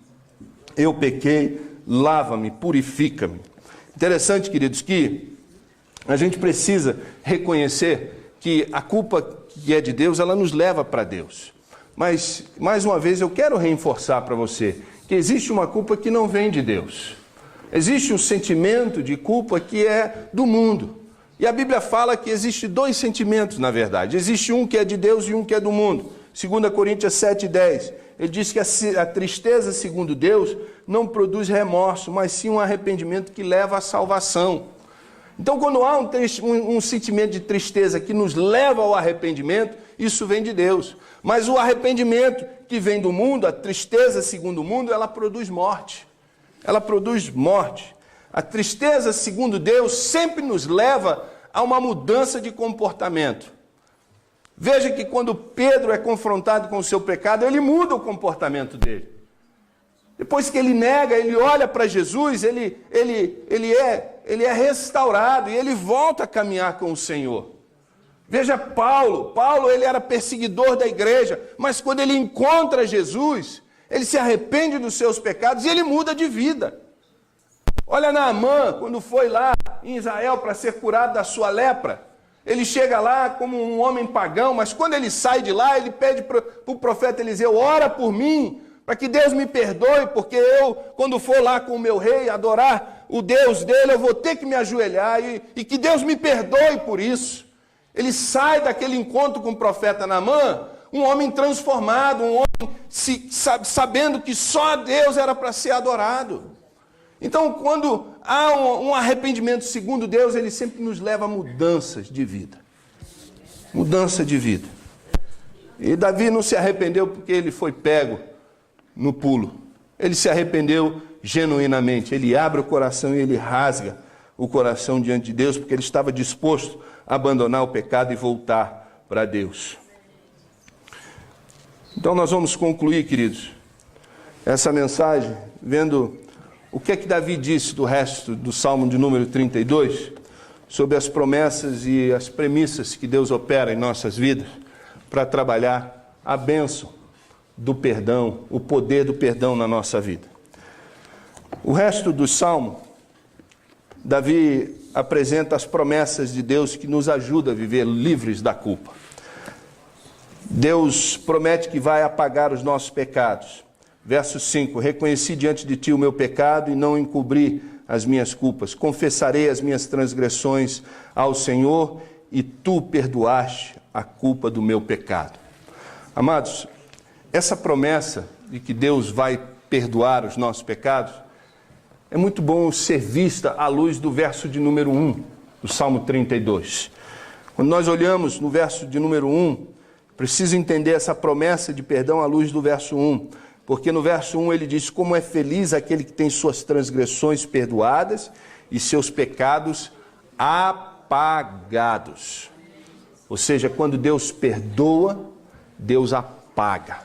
Eu pequei, lava-me, purifica-me. Interessante, queridos, que a gente precisa reconhecer que a culpa que é de Deus, ela nos leva para Deus. Mas, mais uma vez, eu quero reforçar para você que existe uma culpa que não vem de Deus. Existe um sentimento de culpa que é do mundo. E a Bíblia fala que existe dois sentimentos, na verdade. Existe um que é de Deus e um que é do mundo. 2 Coríntios 7,10. Ele diz que a tristeza, segundo Deus, não produz remorso, mas sim um arrependimento que leva à salvação. Então, quando há um sentimento de tristeza que nos leva ao arrependimento, isso vem de Deus. Mas o arrependimento que vem do mundo, a tristeza segundo o mundo, ela produz morte. Ela produz morte. A tristeza segundo Deus sempre nos leva a uma mudança de comportamento. Veja que quando Pedro é confrontado com o seu pecado, ele muda o comportamento dele. Depois que ele nega, ele olha para Jesus, ele é restaurado e ele volta a caminhar com o Senhor. Veja Paulo, ele era perseguidor da igreja, mas quando ele encontra Jesus, ele se arrepende dos seus pecados e ele muda de vida. Olha Naamã, quando foi lá em Israel para ser curado da sua lepra, ele chega lá como um homem pagão, mas quando ele sai de lá, ele pede para o profeta Eliseu, ora por mim, para que Deus me perdoe, porque eu, quando for lá com o meu rei, adorar o Deus dele, eu vou ter que me ajoelhar, e que Deus me perdoe por isso. Ele sai daquele encontro com o profeta Naamã, um homem transformado, um homem sabendo que só Deus era para ser adorado. Então, quando há um arrependimento segundo Deus, ele sempre nos leva a mudanças de vida. Mudança de vida. E Davi não se arrependeu porque ele foi pego no pulo. Ele se arrependeu genuinamente. Ele abre o coração e ele rasga o coração diante de Deus, porque ele estava disposto a abandonar o pecado e voltar para Deus. Então nós vamos concluir, queridos, essa mensagem vendo o que é que Davi disse do resto do Salmo de número 32, sobre as promessas e as premissas que Deus opera em nossas vidas para trabalhar a bênção do perdão, o poder do perdão na nossa vida. O resto do Salmo, Davi apresenta as promessas de Deus que nos ajudam a viver livres da culpa. Deus promete que vai apagar os nossos pecados. Verso 5, reconheci diante de ti o meu pecado e não encobri as minhas culpas. Confessarei as minhas transgressões ao Senhor e tu perdoaste a culpa do meu pecado. Amados, essa promessa de que Deus vai perdoar os nossos pecados é muito bom ser vista à luz do verso de número 1 do Salmo 32. Quando nós olhamos no verso de número 1, preciso entender essa promessa de perdão à luz do verso 1. Porque no verso 1 ele diz, como é feliz aquele que tem suas transgressões perdoadas e seus pecados apagados. Ou seja, quando Deus perdoa, Deus apaga.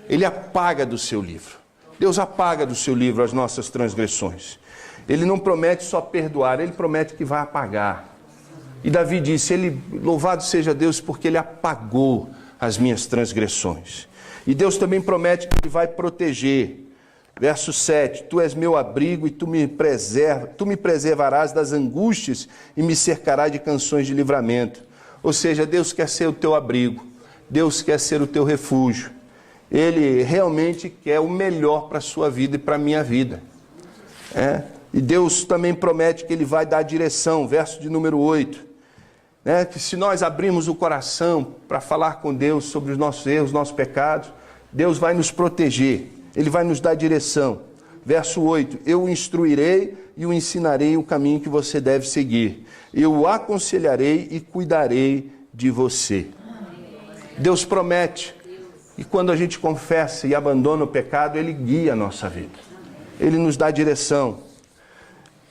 Ele apaga do seu livro. Deus apaga do seu livro as nossas transgressões. Ele não promete só perdoar, ele promete que vai apagar. E Davi disse, louvado seja Deus porque ele apagou as minhas transgressões. E Deus também promete que ele vai proteger. Verso 7, tu és meu abrigo e tu me preservarás das angústias e me cercarás de canções de livramento. Ou seja, Deus quer ser o teu abrigo, Deus quer ser o teu refúgio. Ele realmente quer o melhor para a sua vida e para a minha vida. E Deus também promete que Ele vai dar direção, verso de número 8. Que se nós abrirmos o coração para falar com Deus sobre os nossos erros, nossos pecados, Deus vai nos proteger, Ele vai nos dar direção. Verso 8, eu o instruirei e o ensinarei o caminho que você deve seguir. Eu o aconselharei e cuidarei de você. Deus promete, e quando a gente confessa e abandona o pecado, Ele guia a nossa vida. Ele nos dá direção.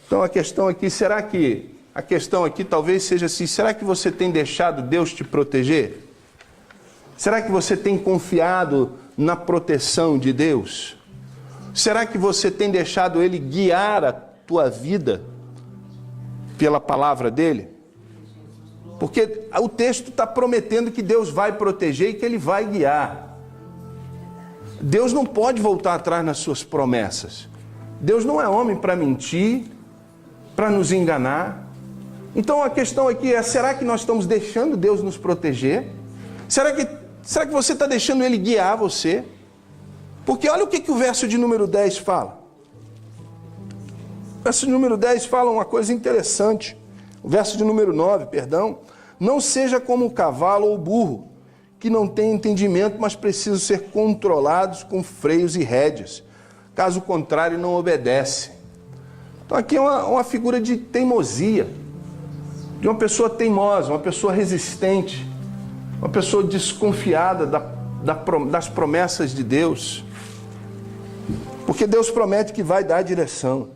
Então a questão aqui talvez seja assim, será que você tem deixado Deus te proteger? Será que você tem confiado na proteção de Deus? Será que você tem deixado Ele guiar a tua vida pela palavra dEle? Porque o texto está prometendo que Deus vai proteger e que Ele vai guiar. Deus não pode voltar atrás nas suas promessas. Deus não é homem para mentir, para nos enganar. Então a questão aqui é, será que nós estamos deixando Deus nos proteger? Será que você está deixando Ele guiar você? Porque olha o que o verso de número 10 fala. O verso de número 10 fala uma coisa interessante. O verso de número 9, perdão. Não seja como o cavalo ou o burro, que não tem entendimento, mas precisam ser controlados com freios e rédeas. Caso contrário, não obedece. Então aqui é uma figura de teimosia, de uma pessoa teimosa, uma pessoa resistente, uma pessoa desconfiada das promessas de Deus. Porque Deus promete que vai dar direção.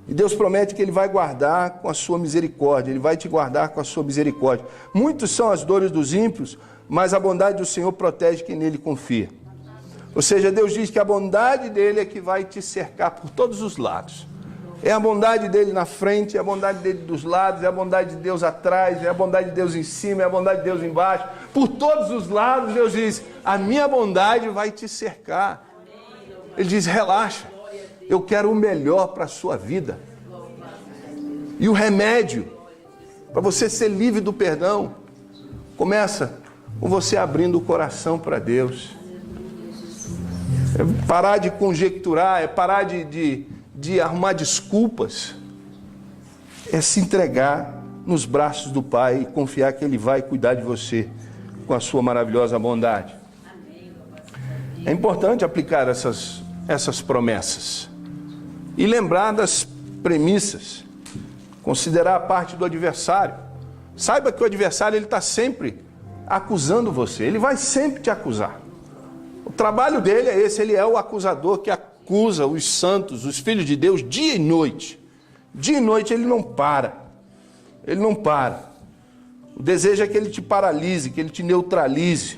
E Deus promete que Ele vai guardar com a sua misericórdia. Ele vai te guardar com a sua misericórdia. Muitos são as dores dos ímpios, mas a bondade do Senhor protege quem nele confia. Ou seja, Deus diz que a bondade dEle é que vai te cercar por todos os lados. É a bondade dEle na frente, é a bondade dEle dos lados, é a bondade de Deus atrás, é a bondade de Deus em cima, é a bondade de Deus embaixo. Por todos os lados, Deus diz, a minha bondade vai te cercar. Ele diz, relaxa, eu quero o melhor para a sua vida. E o remédio para você ser livre do perdão começa com você abrindo o coração para Deus. É parar de conjecturar, é parar de arrumar desculpas. É se entregar nos braços do Pai e confiar que Ele vai cuidar de você com a sua maravilhosa bondade. É importante aplicar essas promessas e lembrar das premissas, considerar a parte do adversário. Saiba que o adversário ele está sempre acusando você, ele vai sempre te acusar. O trabalho dele é esse, ele é o acusador que acusa os santos, os filhos de Deus, dia e noite. Dia e noite ele não para, ele não para. O desejo é que ele te paralise, que ele te neutralize.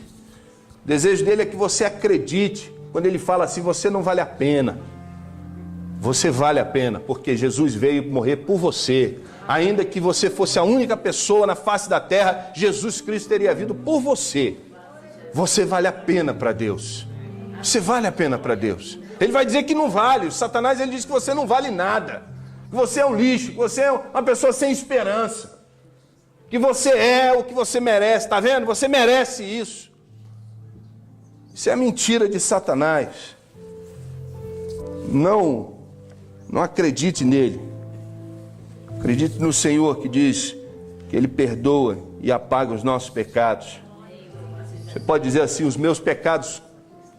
O desejo dele é que você acredite, quando ele fala assim, você não vale a pena. Você vale a pena, porque Jesus veio morrer por você. Ainda que você fosse a única pessoa na face da terra, Jesus Cristo teria vindo por você. Você vale a pena para Deus. Você vale a pena para Deus. Ele vai dizer que não vale. O Satanás ele diz que você não vale nada. Que você é um lixo, que você é uma pessoa sem esperança. Que você é o que você merece. Está vendo? Você merece isso. Isso é mentira de Satanás. Não acredite nele. Acredite no Senhor que diz que Ele perdoa e apaga os nossos pecados. Você pode dizer assim, os meus pecados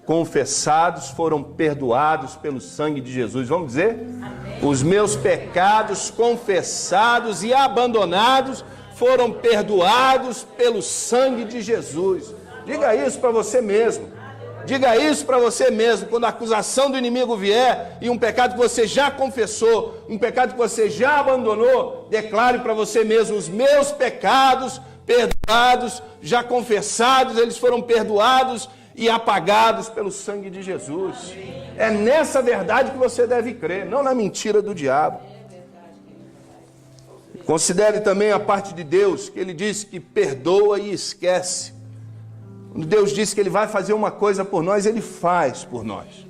confessados foram perdoados pelo sangue de Jesus. Vamos dizer? Amém. Os meus pecados confessados e abandonados foram perdoados pelo sangue de Jesus. Diga isso para você mesmo. Diga isso para você mesmo, quando a acusação do inimigo vier e um pecado que você já confessou, um pecado que você já abandonou, declare para você mesmo, os meus pecados perdoados, já confessados, eles foram perdoados e apagados pelo sangue de Jesus. É nessa verdade que você deve crer, não na mentira do diabo. Considere também a parte de Deus, que Ele diz que perdoa e esquece. Quando Deus diz que Ele vai fazer uma coisa por nós, Ele faz por nós.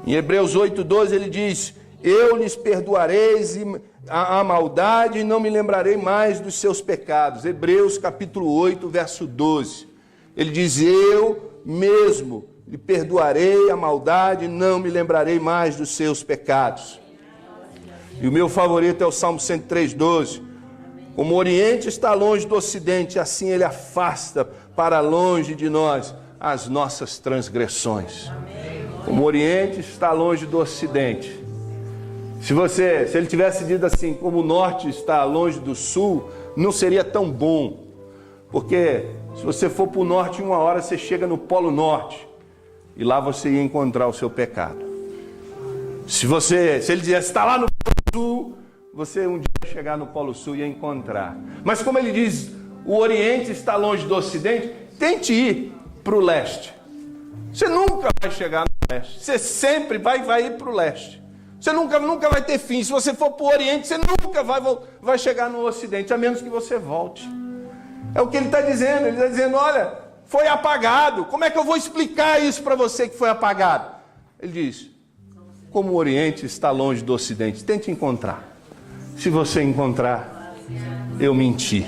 Em Hebreus 8:12 ele diz: eu lhes perdoarei a maldade e não me lembrarei mais dos seus pecados. Hebreus capítulo 8, verso 12. Ele diz: eu mesmo lhe perdoarei a maldade e não me lembrarei mais dos seus pecados. E o meu favorito é o Salmo 103:12. Como o Oriente está longe do Ocidente, assim ele afasta para longe de nós as nossas transgressões. Como o Oriente está longe do Ocidente. Se ele tivesse dito assim, como o Norte está longe do Sul, não seria tão bom. Porque se você for para o Norte, em 1 hora você chega no Polo Norte. E lá você ia encontrar o seu pecado. Se ele dissesse, está lá no Polo Sul, você um dia ia chegar no Polo Sul e ia encontrar. Mas como ele diz, o Oriente está longe do Ocidente, tente ir para o Leste. Você nunca vai chegar no Leste. Você sempre vai ir para o Leste. Você nunca vai ter fim. Se você for para o Oriente, você nunca vai chegar no Ocidente, a menos que você volte. É o que ele está dizendo. Ele está dizendo, olha, foi apagado. Como é que eu vou explicar isso para você que foi apagado? Ele diz, como o Oriente está longe do Ocidente, tente encontrar. Se você encontrar, eu menti.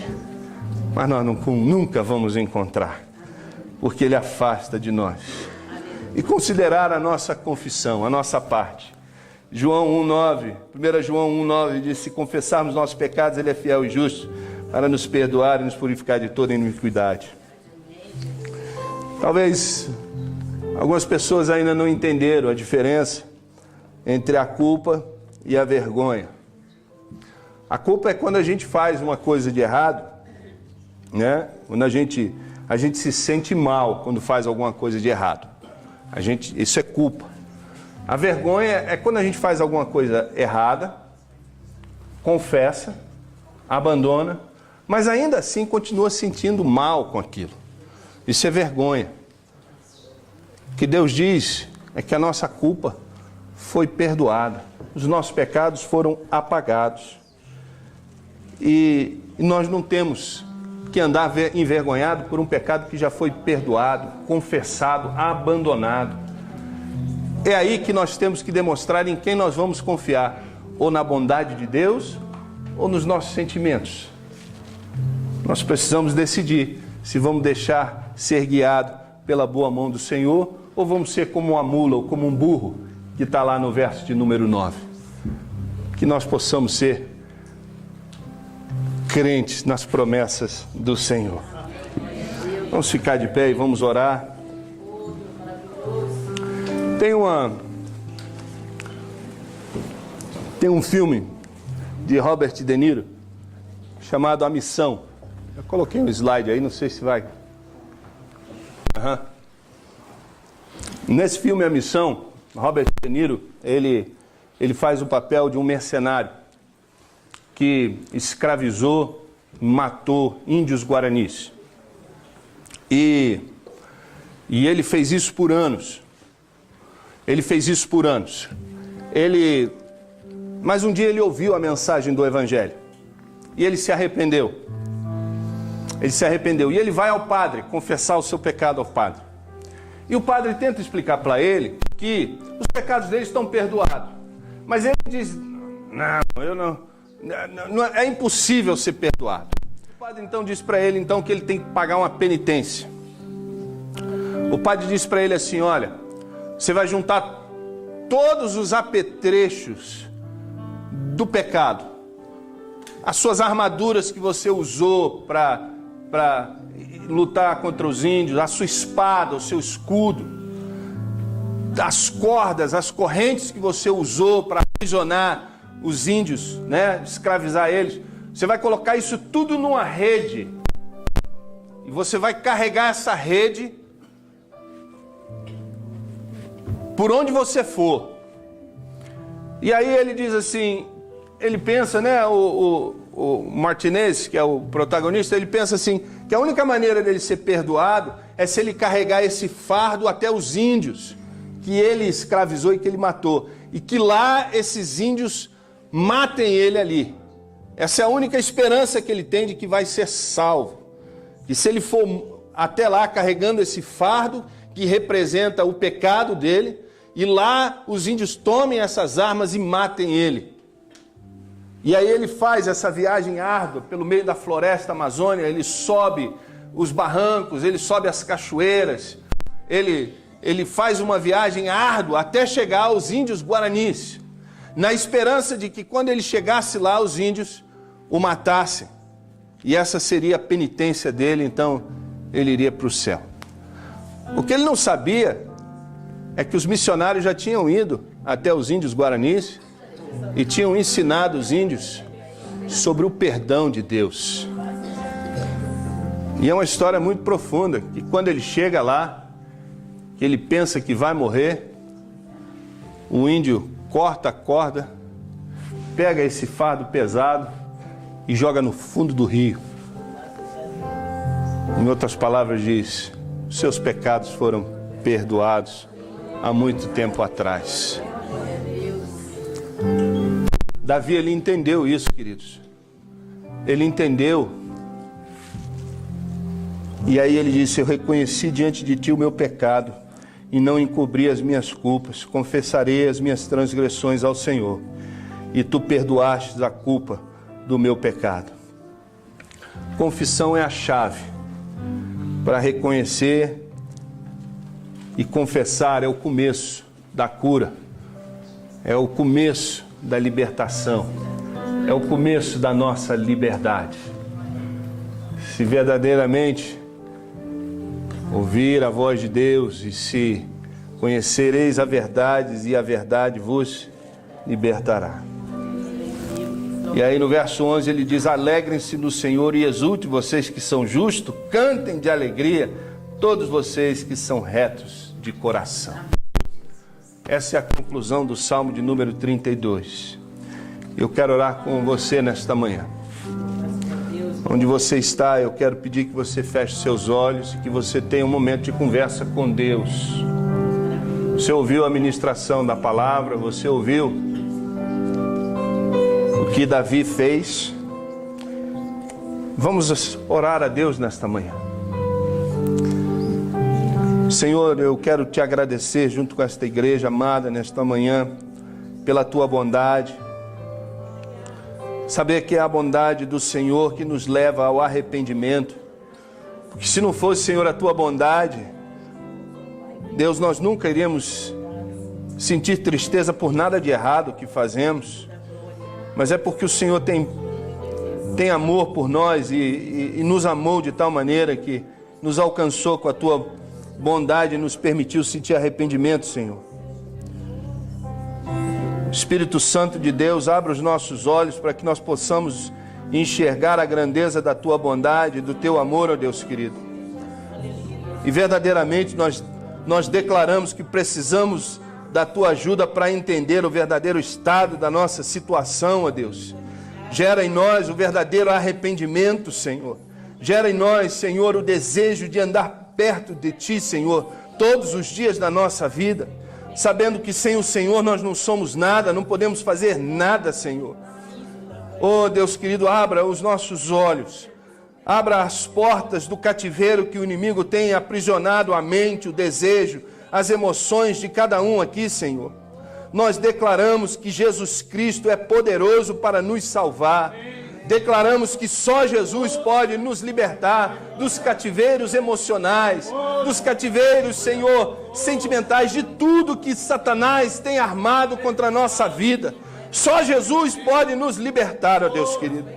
Mas nós nunca vamos encontrar, porque ele afasta de nós. E considerar a nossa confissão, a nossa parte. João 1,9, 1 João 1,9 diz, se confessarmos nossos pecados, ele é fiel e justo para nos perdoar e nos purificar de toda iniquidade. Talvez algumas pessoas ainda não entenderam a diferença entre a culpa e a vergonha. A culpa é quando a gente faz uma coisa de errado, né? Quando a gente se sente mal quando faz alguma coisa de errado. Isso é culpa. A vergonha é quando a gente faz alguma coisa errada, confessa, abandona, mas ainda assim continua sentindo mal com aquilo. Isso é vergonha. O que Deus diz é que a nossa culpa foi perdoada. Os nossos pecados foram apagados. E nós não temos que andar envergonhado por um pecado que já foi perdoado, confessado, abandonado. É aí que nós temos que demonstrar em quem nós vamos confiar, ou na bondade de Deus, ou nos nossos sentimentos. Nós precisamos decidir se vamos deixar ser guiado pela boa mão do Senhor, ou vamos ser como uma mula, ou como um burro, que está lá no verso de número 9. Que nós possamos ser crentes nas promessas do Senhor. Vamos ficar de pé e vamos orar. Tem um filme de Robert De Niro chamado A Missão. Eu coloquei um slide aí, não sei se vai. Nesse filme A Missão, Robert De Niro, ele faz o papel de um mercenário que escravizou, matou índios guaranis. E ele fez isso por anos. Mas um dia ele ouviu a mensagem do Evangelho. E ele se arrependeu. E ele vai ao padre confessar o seu pecado ao padre. E o padre tenta explicar para ele que os pecados dele estão perdoados. Mas ele diz, não, é impossível ser perdoado. O padre então diz para ele então, que ele tem que pagar uma penitência. O padre diz para ele assim, olha, você vai juntar todos os apetrechos do pecado, as suas armaduras que você usou para lutar contra os índios, a sua espada, o seu escudo, as cordas, as correntes que você usou para aprisionar os índios, né, escravizar eles. Você vai colocar isso tudo numa rede e você vai carregar essa rede por onde você for. E aí ele diz assim, ele pensa, né, o Martinez, que é o protagonista, ele pensa assim, que a única maneira dele ser perdoado é se ele carregar esse fardo até os índios que ele escravizou e que ele matou. E que lá esses índios matem ele ali. Essa é a única esperança que ele tem de que vai ser salvo. E se ele for até lá carregando esse fardo que representa o pecado dele, e lá os índios tomem essas armas e matem ele. E aí ele faz essa viagem árdua pelo meio da floresta amazônica, ele sobe os barrancos, ele sobe as cachoeiras, ele faz uma viagem árdua até chegar aos índios guaranis, na esperança de que quando ele chegasse lá, os índios o matassem. E essa seria a penitência dele, então ele iria para o céu. O que ele não sabia é que os missionários já tinham ido até os índios guaranis e tinham ensinado os índios sobre o perdão de Deus. E é uma história muito profunda, que quando ele chega lá, que ele pensa que vai morrer, o índio corta a corda, pega esse fardo pesado e joga no fundo do rio. Em outras palavras diz, seus pecados foram perdoados há muito tempo atrás. Davi, ele entendeu isso, queridos. Ele entendeu. E aí ele disse, eu reconheci diante de ti o meu pecado e não encobri as minhas culpas. Confessarei as minhas transgressões ao Senhor e tu perdoastes a culpa do meu pecado. Confissão é a chave para reconhecer e confessar, é o começo da cura, é o começo da libertação, é o começo da nossa liberdade. Se verdadeiramente ouvir a voz de Deus e se conhecereis a verdade e a verdade vos libertará. E aí no verso 11 ele diz, alegrem-se no Senhor e exultem vocês que são justos, cantem de alegria todos vocês que são retos de coração. Essa é a conclusão do Salmo de número 32. Eu quero orar com você nesta manhã. Onde você está, eu quero pedir que você feche seus olhos e que você tenha um momento de conversa com Deus. Você ouviu a ministração da palavra, você ouviu o que Davi fez. Vamos orar a Deus nesta manhã. Senhor, eu quero te agradecer junto com esta igreja amada nesta manhã, pela tua bondade. Saber que é a bondade do Senhor que nos leva ao arrependimento. Porque se não fosse, Senhor, a tua bondade, Deus, nós nunca iríamos sentir tristeza por nada de errado que fazemos. Mas é porque o Senhor tem amor por nós e nos amou de tal maneira que nos alcançou com a tua bondade e nos permitiu sentir arrependimento, Senhor. Espírito Santo de Deus, abra os nossos olhos para que nós possamos enxergar a grandeza da tua bondade, do teu amor, ó Deus querido. E verdadeiramente nós declaramos que precisamos da tua ajuda para entender o verdadeiro estado da nossa situação, ó Deus. Gera em nós o verdadeiro arrependimento, Senhor. Gera em nós, Senhor, o desejo de andar perto de ti, Senhor, todos os dias da nossa vida, sabendo que sem o Senhor nós não somos nada, não podemos fazer nada, Senhor. Oh, Deus querido, abra os nossos olhos, abra as portas do cativeiro que o inimigo tem aprisionado a mente, o desejo, as emoções de cada um aqui, Senhor. Nós declaramos que Jesus Cristo é poderoso para nos salvar. Declaramos que só Jesus pode nos libertar dos cativeiros emocionais, dos cativeiros, Senhor, sentimentais, de tudo que Satanás tem armado contra a nossa vida. Só Jesus pode nos libertar, ó Deus querido.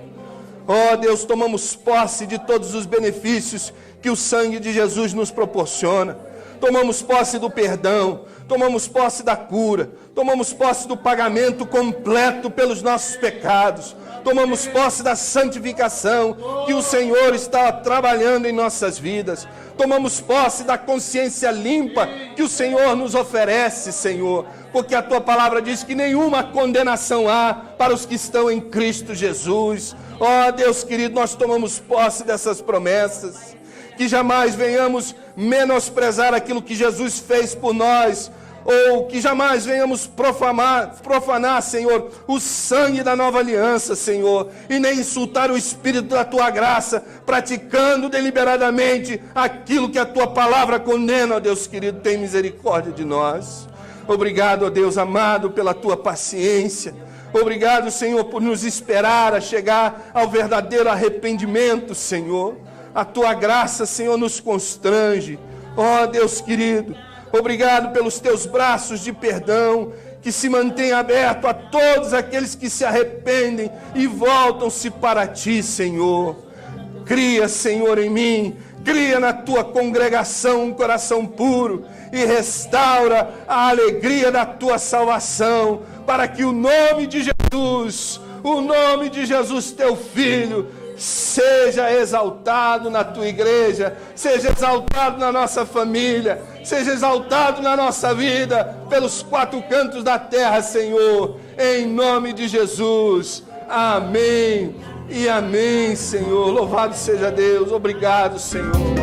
Ó Deus, tomamos posse de todos os benefícios que o sangue de Jesus nos proporciona. Tomamos posse do perdão, tomamos posse da cura, tomamos posse do pagamento completo pelos nossos pecados. Tomamos posse da santificação que o Senhor está trabalhando em nossas vidas. Tomamos posse da consciência limpa que o Senhor nos oferece, Senhor. Porque a tua palavra diz que nenhuma condenação há para os que estão em Cristo Jesus. Ó Deus querido, nós tomamos posse dessas promessas. Que jamais venhamos menosprezar aquilo que Jesus fez por nós. Ou que jamais venhamos profanar, Senhor, o sangue da nova aliança, Senhor, e nem insultar o Espírito da tua graça, praticando deliberadamente aquilo que a tua palavra condena, ó Deus querido, tem misericórdia de nós. Obrigado, ó Deus amado, pela tua paciência. Obrigado, Senhor, por nos esperar a chegar ao verdadeiro arrependimento, Senhor. A tua graça, Senhor, nos constrange. Ó Deus querido, obrigado pelos teus braços de perdão, que se mantém aberto a todos aqueles que se arrependem e voltam-se para ti, Senhor. Cria, Senhor, em mim, cria na tua congregação um coração puro e restaura a alegria da tua salvação, para que o nome de Jesus, teu Filho, seja exaltado na tua igreja, seja exaltado na nossa família, seja exaltado na nossa vida, pelos quatro cantos da terra, Senhor, em nome de Jesus. Amém e amém, Senhor. Louvado seja Deus. Obrigado, Senhor.